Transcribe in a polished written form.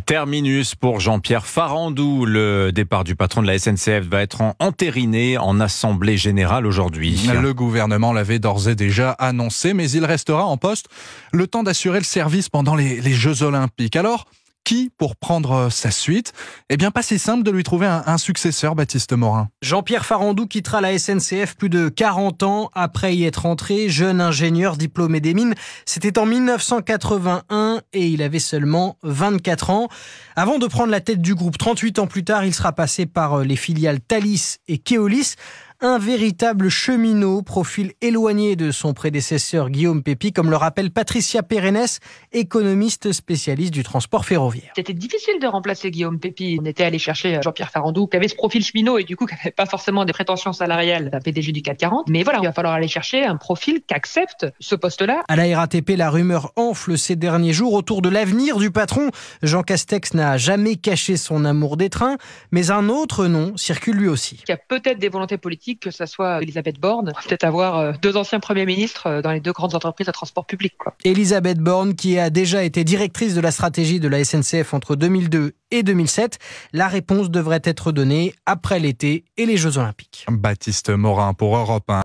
Terminus pour Jean-Pierre Farandou. Le départ du patron de la SNCF va être entériné en assemblée générale aujourd'hui. Le gouvernement l'avait d'ores et déjà annoncé, mais il restera en poste le temps d'assurer le service pendant les Jeux Olympiques. Alors, qui pour prendre sa suite? Eh bien, pas si simple de lui trouver un successeur, Baptiste Morin. Jean-Pierre Farandou quittera la SNCF plus de 40 ans après y être entré, jeune ingénieur diplômé des mines. C'était en 1981 et il avait seulement 24 ans. Avant de prendre la tête du groupe, 38 ans plus tard, il sera passé par les filiales Thalys et Keolis. Un véritable cheminot, profil éloigné de son prédécesseur Guillaume Pépi, comme le rappelle Patricia Pérennes, économiste spécialiste du transport ferroviaire. C'était difficile de remplacer Guillaume Pépi. On était allé chercher Jean-Pierre Farandou, qui avait ce profil cheminot et du coup qui n'avait pas forcément des prétentions salariales d'un PDG du CAC 40. Mais voilà, il va falloir aller chercher un profil qui accepte ce poste-là. À la RATP, la rumeur enfle ces derniers jours autour de l'avenir du patron. Jean Castex n'a jamais caché son amour des trains, mais un autre nom circule lui aussi. Il y a peut-être des volontés politiques, que ce soit Elisabeth Borne. On va peut-être avoir deux anciens premiers ministres dans les deux grandes entreprises de transport public. Elisabeth Borne, qui a déjà été directrice de la stratégie de la SNCF entre 2002 et 2007. La réponse devrait être donnée après l'été et les Jeux Olympiques. Baptiste Morin pour Europe 1.